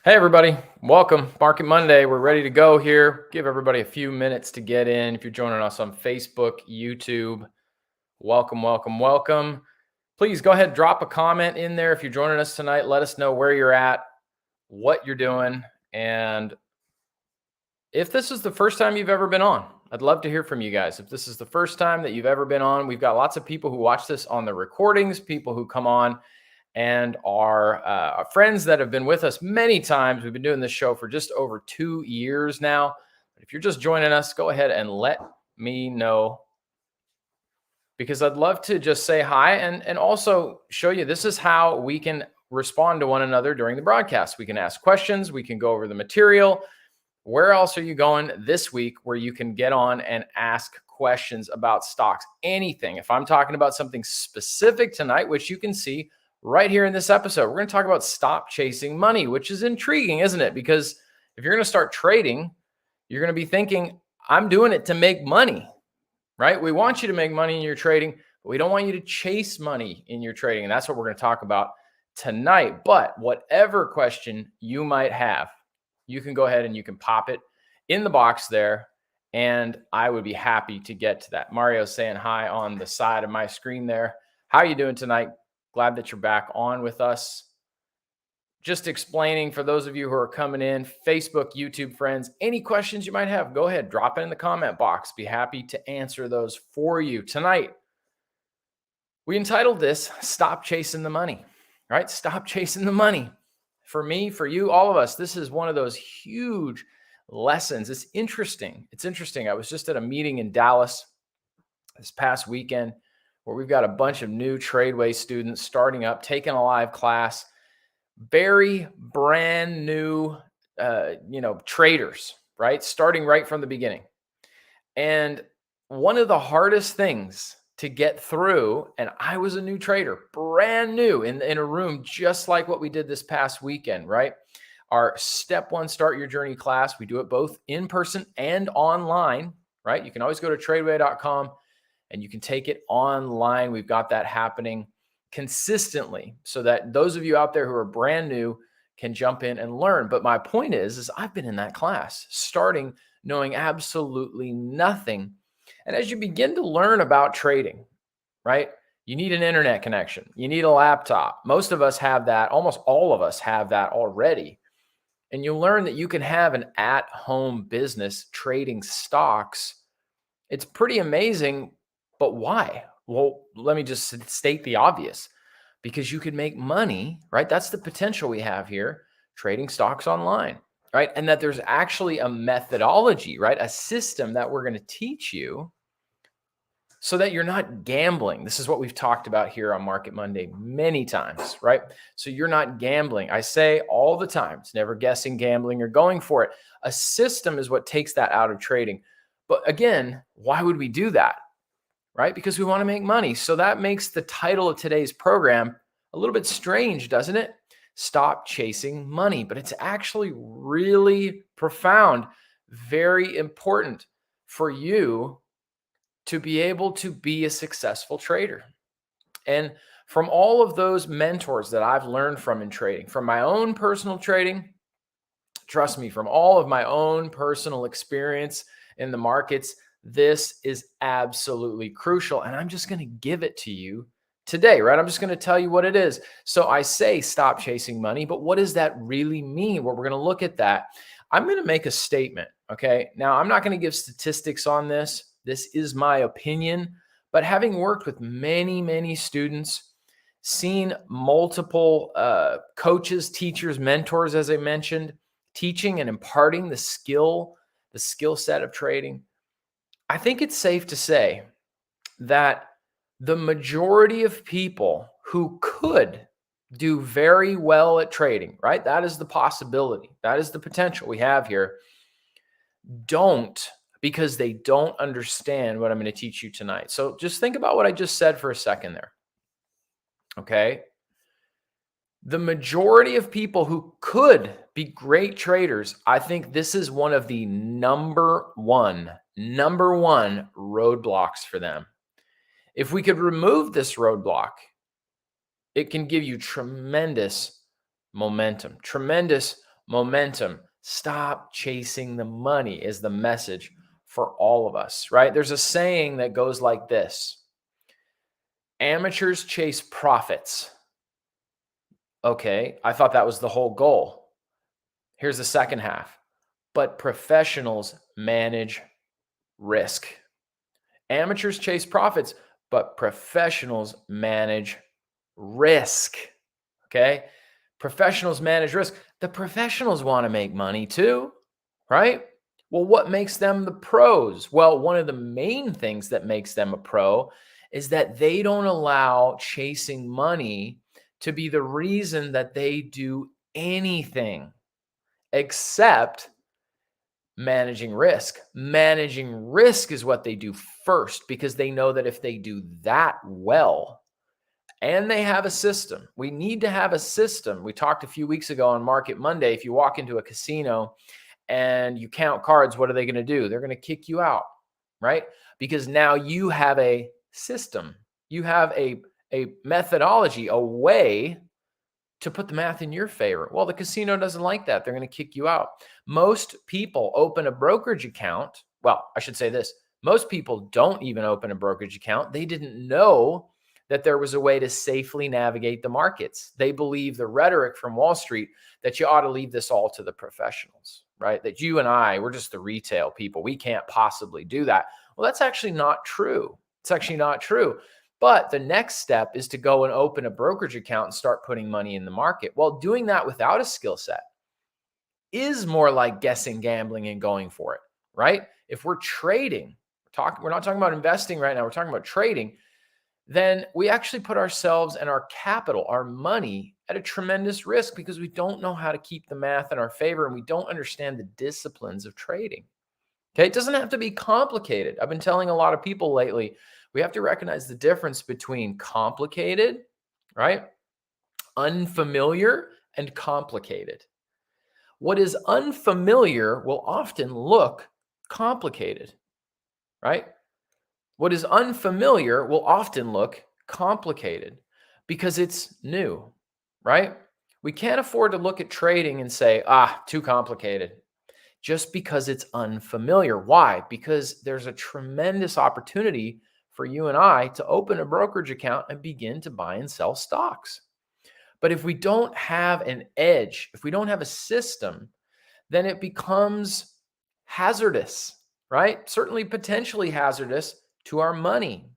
Hey, everybody. Welcome. Market Monday. We're ready to go here. Give everybody a few minutes to get in. If you're joining us on Facebook, YouTube, welcome, welcome, welcome. Please go ahead, drop a comment in there. If you're joining us tonight, let us know where you're at, what you're doing, and if this is the first time you've ever been on. I'd love to hear from you guys. If this is the first time that you've ever been on, we've got lots of people who watch this on the recordings, people who come on and our friends that have been with us many times. We've been doing this show for just over 2 years now. If you're just joining us, go ahead and let me know, because I'd love to just say hi and also show you this is how we can respond to one another during the broadcast. We can ask questions, we can go over the material. Where else are you going this week where you can get on and ask questions about stocks? Anything. If I'm talking about something specific tonight, which you can see right here in this episode, we're going to talk about stop chasing money, which is intriguing, isn't it? Because if you're going to start trading, you're going to be thinking, I'm doing it to make money, right? We want you to make money in your trading, but we don't want you to chase money in your trading. And that's what we're going to talk about tonight. But whatever question you might have, you can go ahead and you can pop it in the box there, and I would be happy to get to that. Mario's saying hi on the side of my screen there. How are you doing tonight? Glad that you're back on with us. Just explaining for those of you who are coming in, Facebook, YouTube friends, any questions you might have, go ahead, drop it in the comment box. Be happy to answer those for you. Tonight, we entitled this, Stop Chasing the Money, right? Stop chasing the money. For me, for you, all of us, this is one of those huge lessons. It's interesting. It's interesting. I was just at a meeting in Dallas this past weekend where we've got a bunch of new Tradeway students starting up, taking a live class, very brand new, traders, right? Starting right from the beginning. And one of the hardest things to get through, and I was a new trader, brand new in a room, just like what we did this past weekend, right? Our step one, start your journey class. We do it both in person and online, right? You can always go to tradeway.com and you can take it online. We've got that happening consistently so that those of you out there who are brand new can jump in and learn. But my point is I've been in that class starting knowing absolutely nothing. And as you begin to learn about trading, right, you need an internet connection. You need a laptop. Most of us have that. Almost all of us have that already. And you learn that you can have an at-home business trading stocks. It's pretty amazing. But why? Well, let me just state the obvious. Because you can make money, right? That's the potential we have here, trading stocks online, right? And that there's actually a methodology, right? A system that we're going to teach you so that you're not gambling. This is what we've talked about here on Market Monday many times, right? So you're not gambling. I say all the time, it's never guessing, gambling, or going for it. A system is what takes that out of trading. But again, why would we do that? Right? Because we want to make money. So that makes the title of today's program a little bit strange, doesn't it? Stop chasing money. But it's actually really profound, very important for you to be able to be a successful trader. And from all of those mentors that I've learned from in trading, from my own personal trading, trust me, from all of my own personal experience in the markets, this is absolutely crucial. And I'm just going to give it to you today, right? I'm just going to tell you what it is. So I say stop chasing money, but what does that really mean? Well, we're going to look at that. I'm going to make a statement. Okay. Now, I'm not going to give statistics on this. This is my opinion, but having worked with many, many students, seen multiple coaches, teachers, mentors, as I mentioned, teaching and imparting the skill set of trading, I think it's safe to say that the majority of people who could do very well at trading, right? That is the possibility. That is the potential we have here. Don't, because they don't understand what I'm going to teach you tonight. So just think about what I just said for a second there. Okay. The majority of people who could be great traders, I think this is one of the number one roadblocks for them. If we could remove this roadblock, it can give you tremendous momentum, tremendous Momentum. Stop chasing the money is the message for all of us, right? There's a saying that goes like this: amateurs chase profits. Okay, I thought that was the whole goal. Here's the second half. But professionals manage risk. Amateurs chase profits, but professionals manage risk. Okay? Professionals manage risk. The professionals want to make money too, right? Well, what makes them the pros? Well, one of the main things that makes them a pro is that they don't allow chasing money to be the reason that they do anything except managing risk. Managing risk is what they do first because they know that if they do that well, and they have a system. We need to have a system. We talked a few weeks ago on Market Monday. If you walk into a casino and you count cards, what are they going to do? They're going to kick you out, right? Because now you have a system. You have a methodology, a way to put the math in your favor. Well, the casino doesn't like that. They're going to kick you out. Most people open a brokerage account. Well, I should say this. Most people don't even open a brokerage account. They didn't know that there was a way to safely navigate the markets. They believe the rhetoric from Wall Street that you ought to leave this all to the professionals, right? That you and I, we're just the retail people. We can't possibly do that. Well, that's actually not true. It's actually not true. But the next step is to go and open a brokerage account and start putting money in the market. Well, doing that without a skill set is more like guessing, gambling, and going for it, right? If we're trading, we're not talking about investing right now, we're talking about trading, then we actually put ourselves and our capital, our money, at a tremendous risk because we don't know how to keep the math in our favor and we don't understand the disciplines of trading. Okay, it doesn't have to be complicated. I've been telling a lot of people lately, we have to recognize the difference between complicated, right? Unfamiliar and complicated. What is unfamiliar will often look complicated, right? What is unfamiliar will often look complicated because it's new, right? We can't afford to look at trading and say, too complicated, just because it's unfamiliar. Why? Because there's a tremendous opportunity for you and I to open a brokerage account and begin to buy and sell stocks. But if we don't have an edge, if we don't have a system, then it becomes hazardous, right? Certainly potentially hazardous to our money.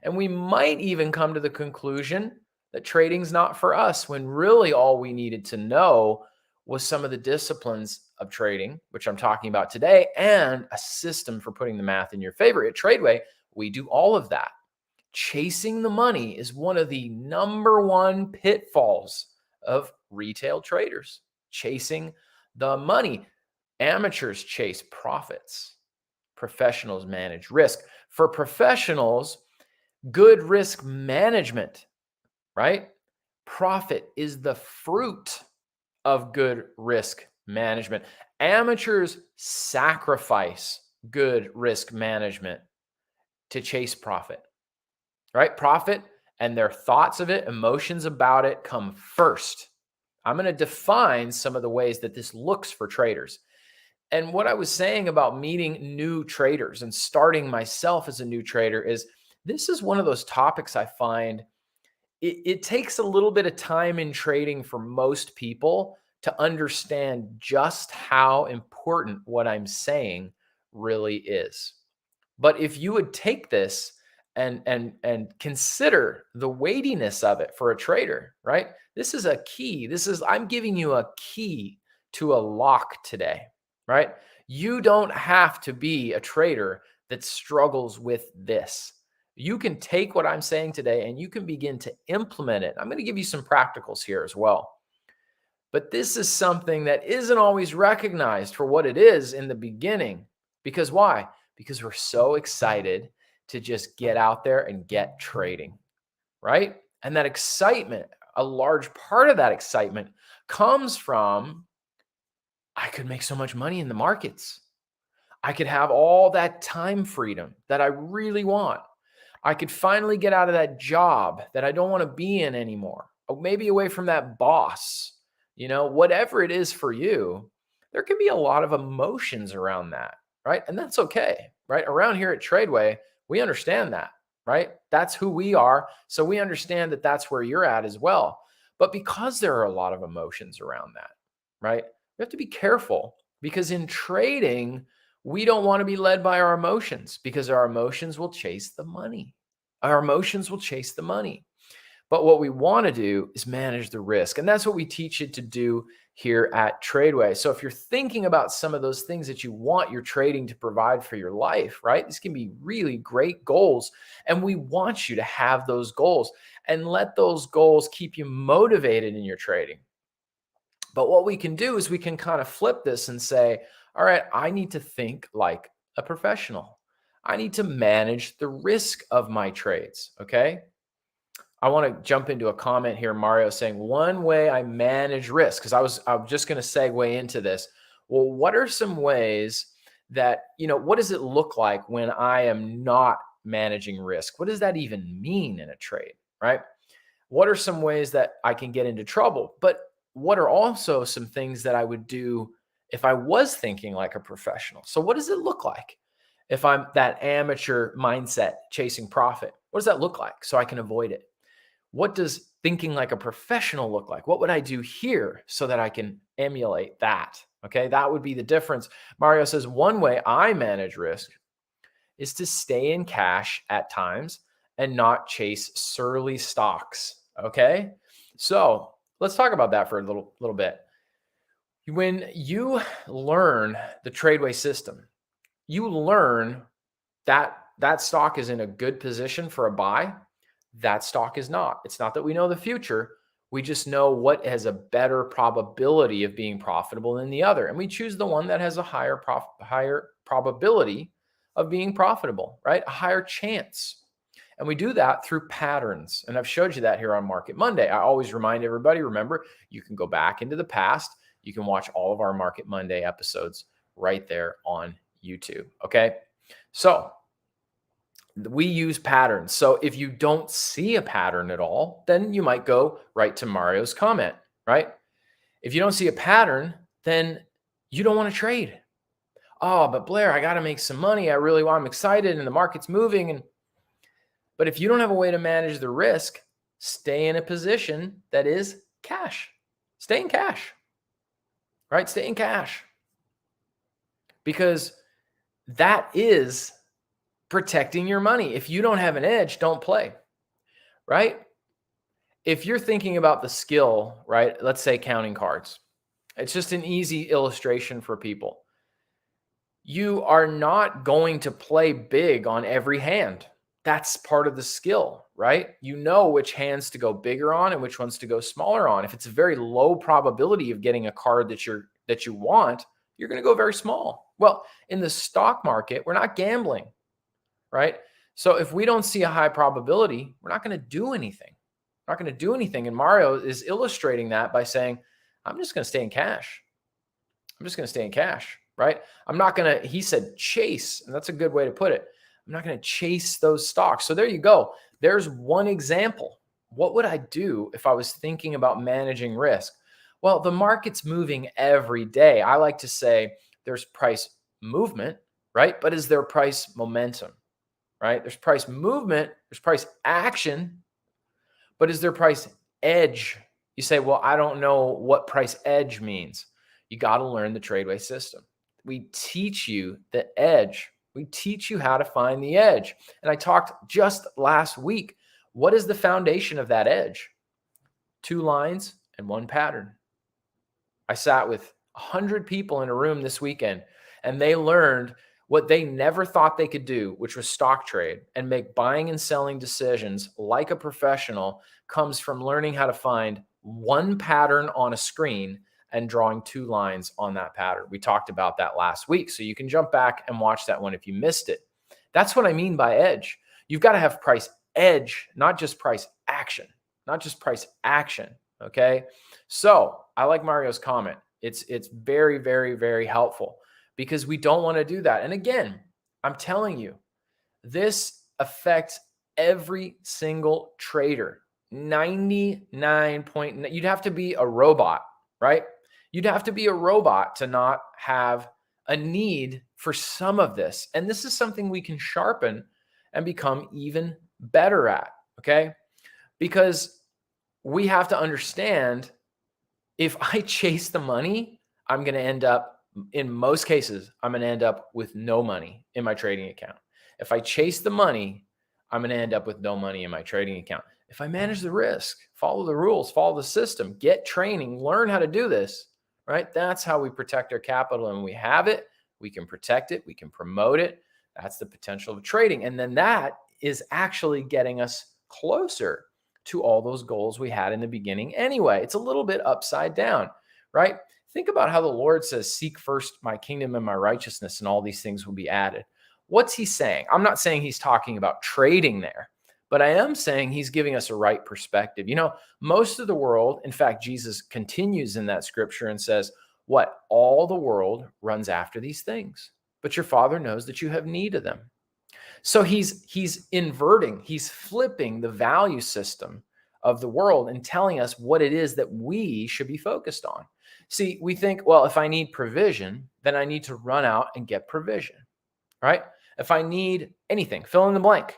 And we might even come to the conclusion that trading's not for us when really all we needed to know was some of the disciplines of trading, which I'm talking about today, and a system for putting the math in your favor. At Tradeway, we do all of that. Chasing the money is one of the number one pitfalls of retail traders. Chasing the money. Amateurs chase profits. Professionals manage risk. For professionals, good risk management, right? Profit is the fruit of good risk management. Amateurs sacrifice good risk management to chase profit, right? Profit and their thoughts of it, emotions about it come first. I'm going to define some of the ways that this looks for traders. And what I was saying about meeting new traders and starting myself as a new trader is this is one of those topics I find it takes a little bit of time in trading for most people to understand just how important what I'm saying really is. But if you would take this and consider the weightiness of it for a trader, right? This is a key. I'm giving you a key to a lock today, right? You don't have to be a trader that struggles with this. You can take what I'm saying today and you can begin to implement it. I'm going to give you some practicals here as well. But this is something that isn't always recognized for what it is in the beginning. Because why? Because we're so excited to just get out there and get trading, right? And that excitement, a large part of that excitement comes from, I could make so much money in the markets. I could have all that time freedom that I really want. I could finally get out of that job that I don't want to be in anymore. Or maybe away from that boss, whatever it is for you, there can be a lot of emotions around that, right? And that's okay, right? Around here at Tradeway, we understand that, right? That's who we are. So we understand that that's where you're at as well. But because there are a lot of emotions around that, right? We have to be careful because in trading, we don't want to be led by our emotions because our emotions will chase the money. Our emotions will chase the money. But what we want to do is manage the risk. And that's what we teach you to do here at Tradeway. So if you're thinking about some of those things that you want your trading to provide for your life, right? These can be really great goals. And we want you to have those goals and let those goals keep you motivated in your trading. But what we can do is we can kind of flip this and say, all right, I need to think like a professional. I need to manage the risk of my trades. Okay. I want to jump into a comment here, Mario, saying one way I manage risk, because I'm just going to segue into this. Well, what are some ways that, what does it look like when I am not managing risk? What does that even mean in a trade, right? What are some ways that I can get into trouble? But what are also some things that I would do if I was thinking like a professional? So what does it look like if I'm that amateur mindset chasing profit? What does that look like so I can avoid it? What does thinking like a professional look like? What would I do here so that I can emulate that? Okay, that would be the difference. Mario says, one way I manage risk is to stay in cash at times and not chase surly stocks. Okay, so let's talk about that for a little bit. When you learn the Tradeway system, you learn that that stock is in a good position for a buy. That stock is not. It's not that we know the future. We just know what has a better probability of being profitable than the other. And we choose the one that has a higher probability of being profitable, right? A higher chance. And we do that through patterns. And I've showed you that here on Market Monday. I always remind everybody, remember, you can go back into the past. You can watch all of our Market Monday episodes right there on YouTube. Okay. So we use patterns. So if you don't see a pattern at all, then you might go right to Mario's comment, right? If you don't see a pattern, then you don't want to trade. Oh, but Blair, I got to make some money. I'm excited and the market's moving. But if you don't have a way to manage the risk, stay in a position that is cash. Stay in cash, right? Stay in cash. Because that is protecting your money. If you don't have an edge, don't play, right? If you're thinking about the skill, right? Let's say counting cards. It's just an easy illustration for people. You are not going to play big on every hand. That's part of the skill, right? You know which hands to go bigger on and which ones to go smaller on. If it's a very low probability of getting a card that you want, you're going to go very small. Well, in the stock market, we're not gambling, right? So if we don't see a high probability, we're not going to do anything. We're not going to do anything. And Mario is illustrating that by saying, I'm just going to stay in cash. I'm just going to stay in cash, right? I'm not going to, he said, chase. And that's a good way to put it. I'm not going to chase those stocks. So there you go. There's one example. What would I do if I was thinking about managing risk? Well, the market's moving every day. I like to say there's price movement, right? But is there price momentum, right? There's price movement, there's price action, but is there price edge? You say, well, I don't know what price edge means. You got to learn the Tradeway system. We teach you the edge. We teach you how to find the edge. And I talked just last week. What is the foundation of that edge? 2 lines and 1 pattern. I sat with 100 people in a room this weekend, and they learned what they never thought they could do, which was stock trade and make buying and selling decisions like a professional, comes from learning how to find 1 pattern on a screen and drawing 2 lines on that pattern. We talked about that last week, so you can jump back and watch that one if you missed it. That's what I mean by edge. You've got to have price edge, not just price action, not just price action. Okay. So I like Mario's comment. It's very, very, very helpful because we don't want to do that. And again, I'm telling you, this affects every single trader. 99 point, you'd have to be a robot, right? You'd have to be a robot to not have a need for some of this. And this is something we can sharpen and become even better at, okay? Because we have to understand, if I chase the money, I'm going to end up, in most cases, I'm going to end up with no money in my trading account. If I chase the money, I'm going to end up with no money in my trading account. If I manage the risk, follow the rules, follow the system, get training, learn how to do this, right? That's how we protect our capital. And when we have it, we can protect it, we can promote it. That's the potential of trading. And then that is actually getting us closer to all those goals we had in the beginning anyway. It's a little bit upside down, right? Think about how the Lord says, seek first my kingdom and my righteousness, and all these things will be added. What's he saying? I'm not saying he's talking about trading there, but I am saying he's giving us a right perspective. You know, most of the world, in fact, Jesus continues in that scripture and says, what? All the world runs after these things, but your Father knows that you have need of them. So he's inverting, he's flipping the value system of the world and telling us what it is that we should be focused on. See, we think, well, if I need provision, then I need to run out and get provision, right? If I need anything, fill in the blank,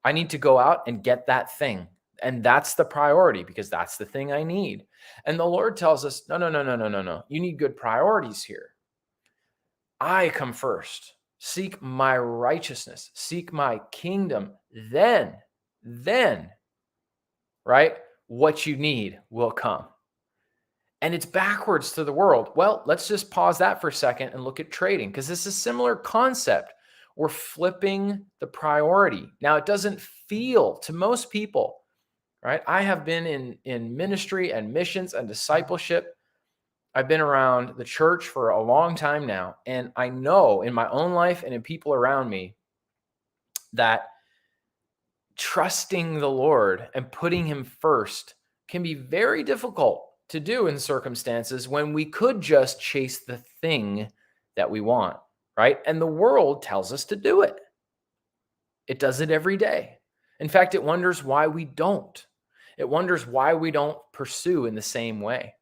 I need to go out and get that thing. And that's the priority because that's the thing I need. And the Lord tells us, no. You need good priorities here. I come first. Seek my righteousness, seek my kingdom. Then, right, what you need will come. And it's backwards to the world. Well, let's just pause that for a second and look at trading, because this is a similar concept. We're flipping the priority. Now, it doesn't feel to most people, right? I have been in ministry and missions and discipleship. I've been around the church for a long time now, and I know in my own life and in people around me that trusting the Lord and putting him first can be very difficult to do in circumstances when we could just chase the thing that we want, right? And the world tells us to do it. It does it every day. In fact, it wonders why we don't. It wonders why we don't pursue in the same way.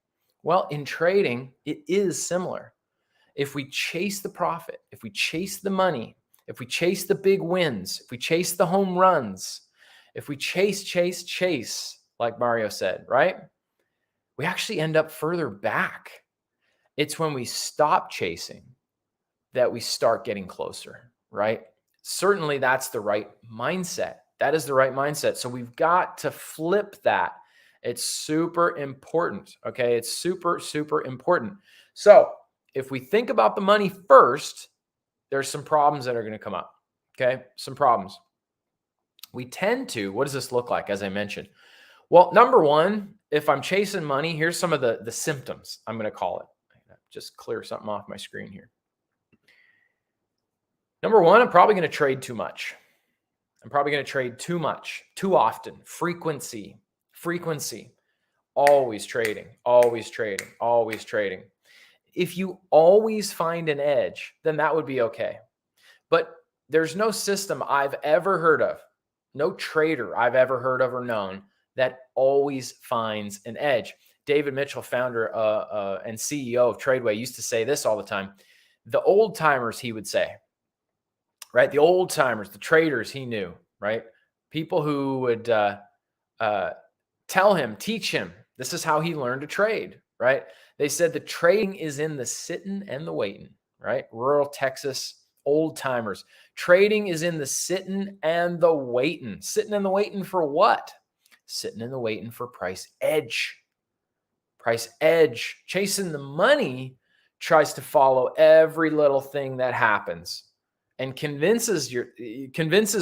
Well, in trading, it is similar. If we chase the profit, if we chase the money, if we chase the big wins, if we chase the home runs, if we chase, like Mario said, right? We actually end up further back. It's when we stop chasing that we start getting closer, right? Certainly that's the right mindset. That is the right mindset. So we've got to flip that. It's super important, okay? It's super, super important. So if we think about the money first, there's some problems that are going to come up, okay? Some problems. We tend to, what does this look like, as I mentioned? Well, number one, if I'm chasing money, here's some of the symptoms, I'm going to call it. Just clear something off my screen here. Number one, I'm probably going to trade too much. I'm probably going to trade too much, too often. Frequency. Always trading. If you always find an edge, then that would be okay. But there's no system I've ever heard of, no trader I've ever heard of or known that always finds an edge. David Mitchell, founder and CEO of Tradeway, used to say this all the time. The old timers, he would say, right? The old timers, the traders he knew, right? People who would tell him, teach him, this is how he learned to trade, right? They said the trading is in the sitting and the waiting, right? Rural Texas, old timers. Trading is in the sitting and the waiting. Sitting and the waiting for what? Sitting and the waiting for price edge. Price edge. Chasing the money tries to follow every little thing that happens and convinces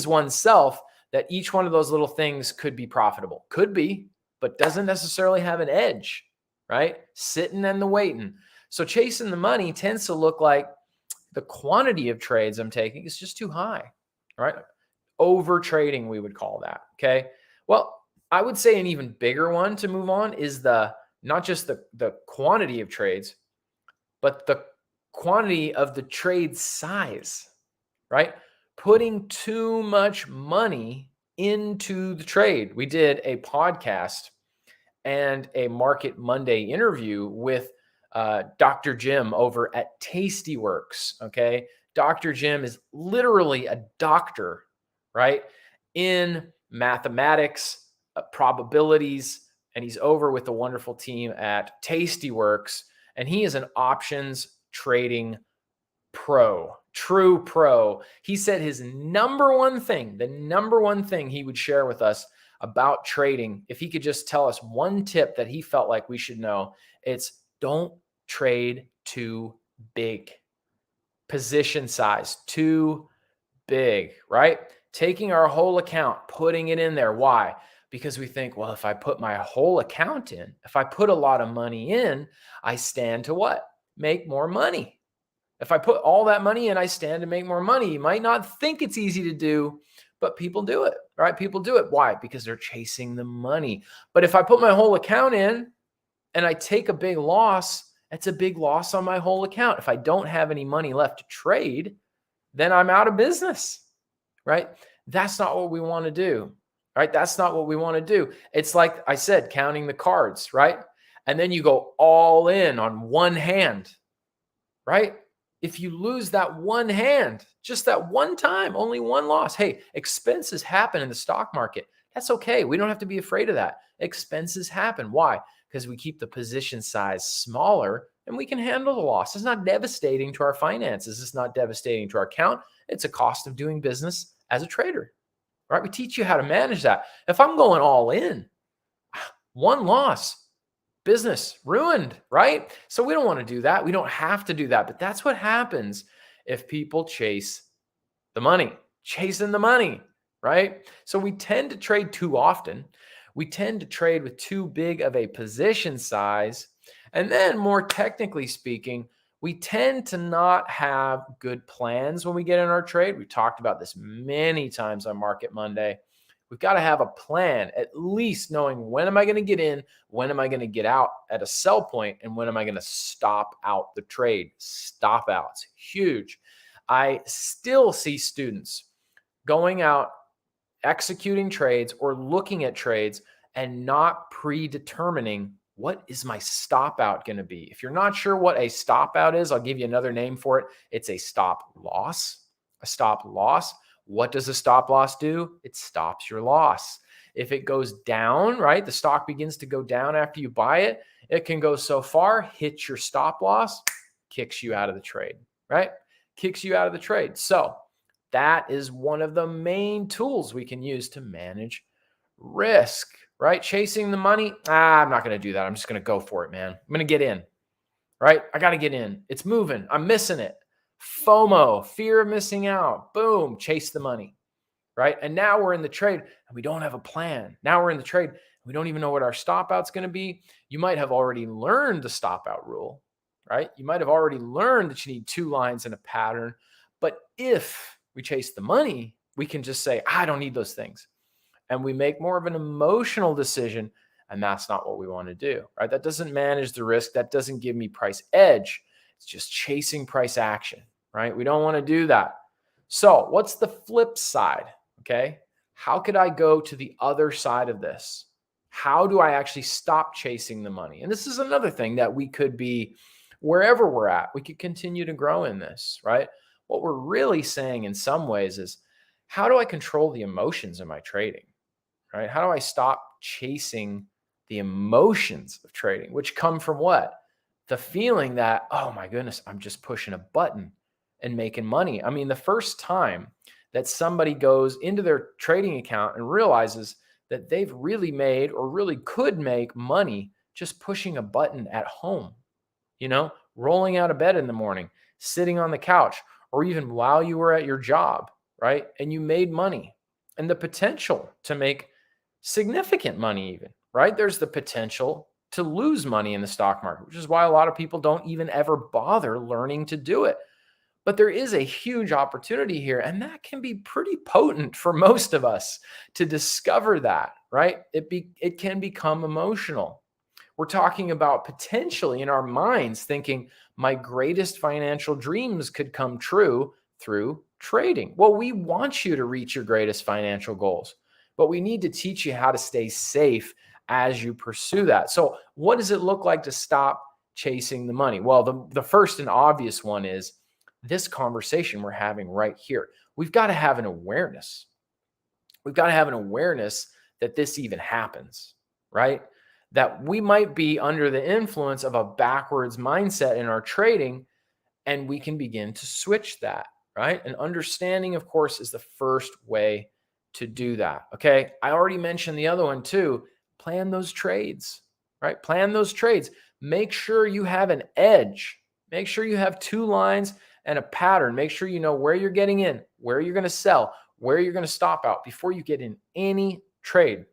oneself that each one of those little things could be profitable. Could be, but doesn't necessarily have an edge, right? Sitting and the waiting. So chasing the money tends to look like the quantity of trades I'm taking is just too high, right? Over trading, we would call that, okay? Well, I would say an even bigger one to move on is not just the quantity of trades, but the quantity of the trade size, right? Putting too much money into the trade. We did a podcast and a Market Monday interview with Dr. Jim over at Tastyworks. Okay. Dr. Jim is literally a doctor, right? In mathematics, probabilities, and he's over with the wonderful team at Tastyworks. And he is an options trading pro, true pro. He said his number one thing, the number one thing he would share with us about trading, if he could just tell us one tip that he felt like we should know, it's don't trade too big. Position size too big, right? Taking our whole account, putting it in there. Why? Because we think, well, if I put my whole account in, if I put a lot of money in, I stand to what? Make more money. If I put all that money in, I stand to make more money. You might not think it's easy to do, but people do it, right? People do it. Why? Because they're chasing the money. But if I put my whole account in and I take a big loss, that's a big loss on my whole account. If I don't have any money left to trade, then I'm out of business, right? That's not what we want to do, right? That's not what we want to do. It's like I said, counting the cards, right? And then you go all in on one hand, right? If you lose that one hand, just that one time, only one loss, hey, expenses happen in the stock market. That's okay. We don't have to be afraid of that. Expenses happen. Why? Because we keep the position size smaller and we can handle the loss. It's not devastating to our finances. It's not devastating to our account. It's a cost of doing business as a trader, right? We teach you how to manage that. If I'm going all in, one loss, business ruined, right? So we don't want to do that. We don't have to do that. But that's what happens if people chase the money, chasing the money, right? So we tend to trade too often. We tend to trade with too big of a position size. And then more technically speaking, we tend to not have good plans when we get in our trade. We talked about this many times on Market Monday. We've got to have a plan, at least knowing when am I going to get in, when am I going to get out at a sell point, and when am I going to stop out the trade. Stop outs, huge. I still see students going out, executing trades or looking at trades and not predetermining what is my stop out going to be. If you're not sure what a stop out is, I'll give you another name for it. It's a stop loss. A stop loss. What does a stop loss do? It stops your loss. If it goes down, right, the stock begins to go down after you buy it, it can go so far, hit your stop loss, kicks you out of the trade, right? Kicks you out of the trade. So that is one of the main tools we can use to manage risk, right? Chasing the money. I'm not going to do that. I'm just going to go for it, man. I'm going to get in, right? I got to get in. It's moving. I'm missing it. FOMO, fear of missing out. Boom, chase the money, right? And now we're in the trade and we don't have a plan. Now we're in the trade. We don't even know what our stop out's going to be. You might have already learned the stop out rule, right? You might have already learned that you need 2 lines in a pattern. But if we chase the money, we can just say, I don't need those things. And we make more of an emotional decision. And that's not what we want to do, right? That doesn't manage the risk. That doesn't give me price edge. It's just chasing price action, right? We don't want to do that. So what's the flip side? Okay. How could I go to the other side of this? How do I actually stop chasing the money? And this is another thing that we could be wherever we're at. We could continue to grow in this, right? What we're really saying in some ways is, how do I control the emotions in my trading, right? How do I stop chasing the emotions of trading, which come from what? The feeling that, oh my goodness, I'm just pushing a button and making money. I mean, the first time that somebody goes into their trading account and realizes that they've really made or really could make money just pushing a button at home, rolling out of bed in the morning, sitting on the couch, or even while you were at your job, right? And you made money and the potential to make significant money even, right? There's the potential to lose money in the stock market, which is why a lot of people don't even ever bother learning to do it. But there is a huge opportunity here, and that can be pretty potent for most of us to discover that, right? It can become emotional. We're talking about potentially in our minds thinking my greatest financial dreams could come true through trading. Well, we want you to reach your greatest financial goals, but we need to teach you how to stay safe as you pursue that. So what does it look like to stop chasing the money? Well, the first and obvious one is this conversation we're having right here. We've got to have an awareness. We've got to have an awareness that this even happens, right? That we might be under the influence of a backwards mindset in our trading, and we can begin to switch that, right? And understanding, of course, is the first way to do that. Okay. I already mentioned the other one too. Plan those trades, right? Plan those trades. Make sure you have an edge. Make sure you have two lines and a pattern. Make sure you know where you're getting in, where you're going to sell, where you're going to stop out before you get in any trade.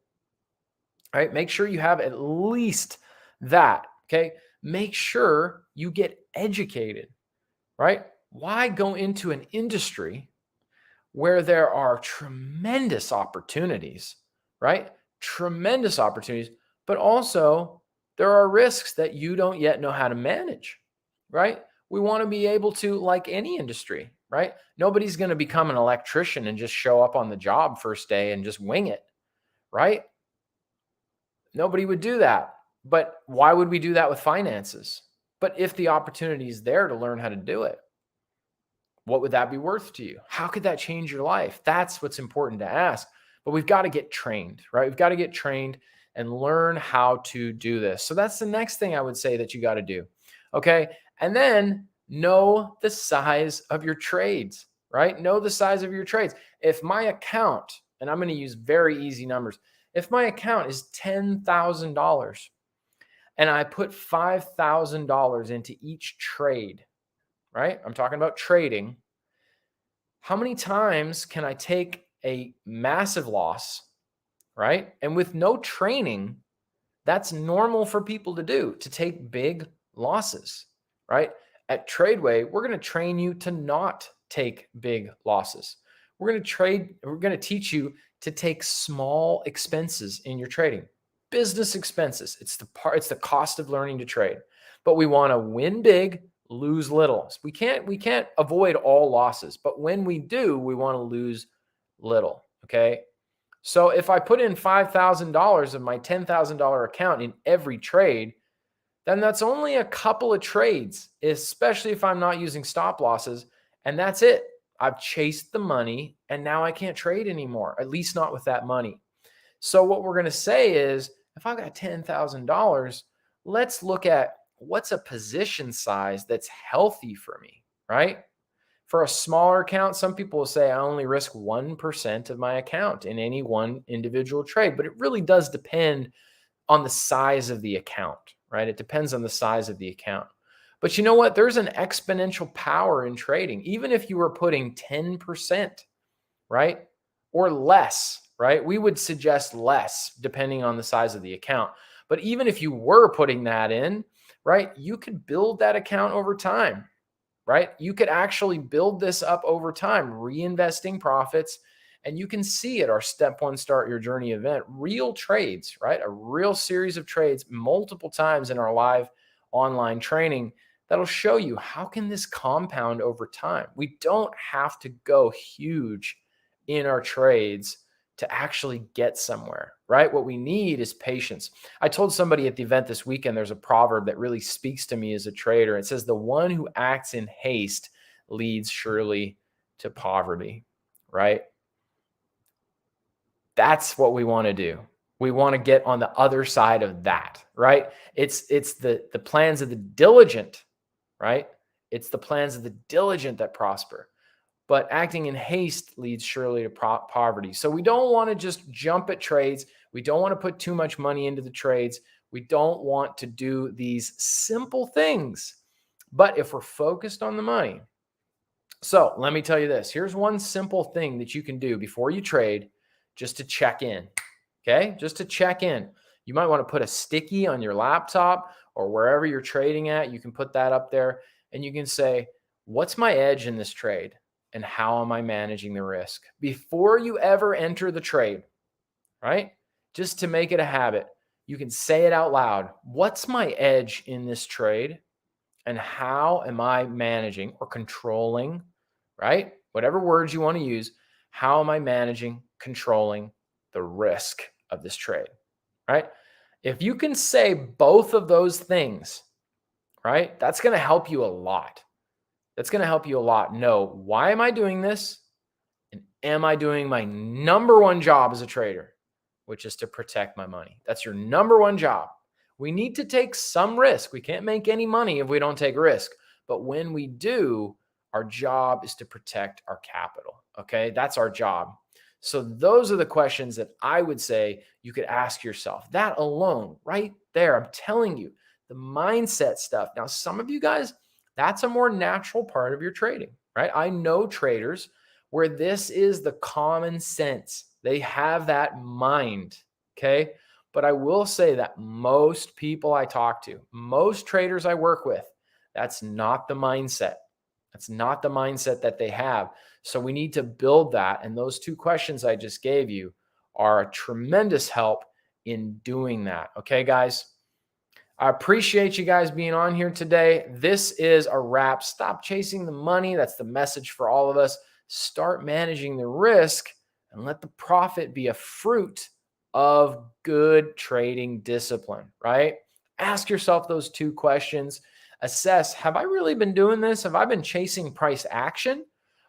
All right. Make sure you have at least that. Okay. Make sure you get educated, right? Why go into an industry where there are tremendous opportunities, right? Tremendous opportunities, but also there are risks that you don't yet know how to manage, right? We want to be able to, like any industry, right? Nobody's going to become an electrician and just show up on the job first day and just wing it, right? Nobody would do that. But why would we do that with finances? But if the opportunity is there to learn how to do it, what would that be worth to you? How could that change your life? That's what's important to ask. But we've got to get trained, right? We've got to get trained and learn how to do this. So that's the next thing I would say that you got to do. Okay. And then know the size of your trades, right? Know the size of your trades. If my account, and I'm going to use very easy numbers, if my account is $10,000 and I put $5,000 into each trade, right? I'm talking about trading. How many times can I take a massive loss, right? And with no training, that's normal for people to do, to take big losses, right? At Tradeway, we're going to train you to not take big losses. We're going to teach you to take small expenses in your trading. Business expenses. It's the cost of learning to trade. But we want to win big, lose little. We can't avoid all losses, but when we do, we want to lose little. Okay. So if I put in $5,000 of my $10,000 account in every trade, then that's only a couple of trades, especially if I'm not using stop losses. And that's it. I've chased the money and now I can't trade anymore, at least not with that money. So what we're going to say is, if I've got $10,000, let's look at what's a position size that's healthy for me, right? For a smaller account, some people will say I only risk 1% of my account in any one individual trade, but it really does depend on the size of the account, right? It depends on the size of the account. But you know what? There's an exponential power in trading. Even if you were putting 10%, right? Or less, right? We would suggest less depending on the size of the account. But even if you were putting that in, right, you could build that account over time, right? You could actually build this up over time, reinvesting profits. And you can see at our Step 1 Start Your Journey event, real trades, right? A real series of trades multiple times in our live online training that'll show you how can this compound over time. We don't have to go huge in our trades to actually get somewhere, right? What we need is patience. I told somebody at the event this weekend, there's a proverb that really speaks to me as a trader. It says, the one who acts in haste leads surely to poverty, right? That's what we want to do. We want to get on the other side of that, right? It's the plans of the diligent, right? It's the plans of the diligent that prosper. But acting in haste leads surely to poverty. So we don't want to just jump at trades. We don't want to put too much money into the trades. We don't want to do these simple things. But if we're focused on the money, so let me tell you this. Here's one simple thing that you can do before you trade just to check in. Okay, just to check in. You might want to put a sticky on your laptop or wherever you're trading at. You can put that up there and you can say, what's my edge in this trade? And how am I managing the risk? Before you ever enter the trade, right? Just to make it a habit, you can say it out loud. What's my edge in this trade? And how am I managing or controlling, right? Whatever words you want to use, how am I managing, controlling the risk of this trade, right? If you can say both of those things, right? That's going to help you a lot. That's going to help you a lot. Know, why am I doing this? And am I doing my number one job as a trader, which is to protect my money? That's your number one job. We need to take some risk. We can't make any money if we don't take risk. But when we do, our job is to protect our capital. Okay, that's our job. So those are the questions that I would say you could ask yourself. That alone, right there, I'm telling you, the mindset stuff. Now, some of you guys, that's a more natural part of your trading, right? I know traders where this is the common sense. They have that mind, okay? But I will say that most people I talk to, most traders I work with, that's not the mindset. That's not the mindset that they have. So we need to build that. And those two questions I just gave you are a tremendous help in doing that. Okay, guys? I appreciate you guys being on here today. This is a wrap. Stop chasing the money. That's the message for all of us. Start managing the risk and let the profit be a fruit of good trading discipline, right? Ask yourself those two questions. Assess, have I really been doing this? Have I been chasing price action,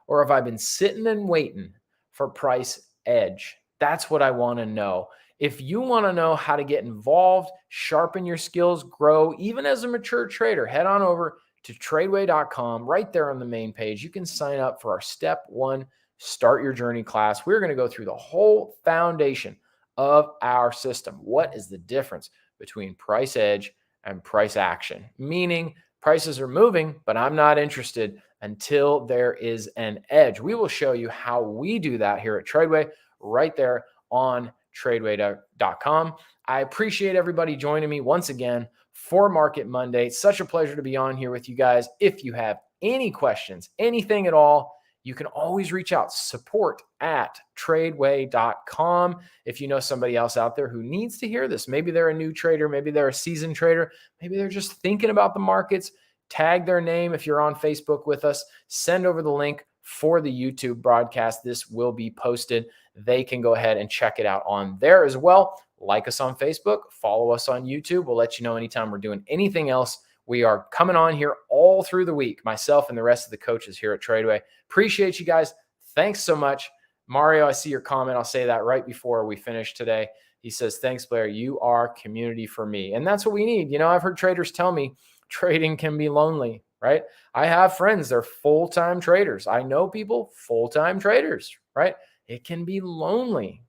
or have I been sitting and waiting for price edge? That's what I want to know. If you want to know how to get involved, sharpen your skills, grow, even as a mature trader, head on over to tradeway.com. Right there on the main page, you can sign up for our Step 1 Start Your Journey class. We're going to go through the whole foundation of our system. What is the difference between price edge and price action? Meaning prices are moving, but I'm not interested until there is an edge. We will show you how we do that here at Tradeway right there on tradeway.com. I appreciate everybody joining me once again for Market Monday. It's such a pleasure to be on here with you guys. If you have any questions, anything at all, you can always reach out, support@tradeway.com. If you know somebody else out there who needs to hear this, maybe they're a new trader, maybe they're a seasoned trader, maybe they're just thinking about the markets, tag their name if you're on Facebook with us, send over the link for the YouTube broadcast. This will be posted. They can go ahead and check it out on there as well. Like us on Facebook, follow us on YouTube. We'll let you know anytime we're doing anything else. We are coming on here all through the week, myself and the rest of the coaches here at Tradeway. Appreciate you guys. Thanks so much. Mario, I see your comment. I'll say that right before we finish today. He says, thanks, Blair. You are community for me. And that's what we need. You know, I've heard traders tell me trading can be lonely, right? I have friends, they're full-time traders. I know people, full-time traders, right? It can be lonely.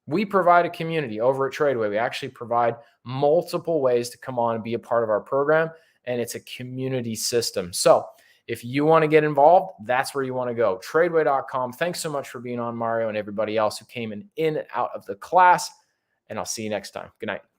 We provide a community over at Tradeway. We actually provide multiple ways to come on and be a part of our program, and it's a community system. So if you want to get involved, that's where you want to go. Tradeway.com. Thanks so much for being on, Mario, and everybody else who came in and out of the class, and I'll see you next time. Good night.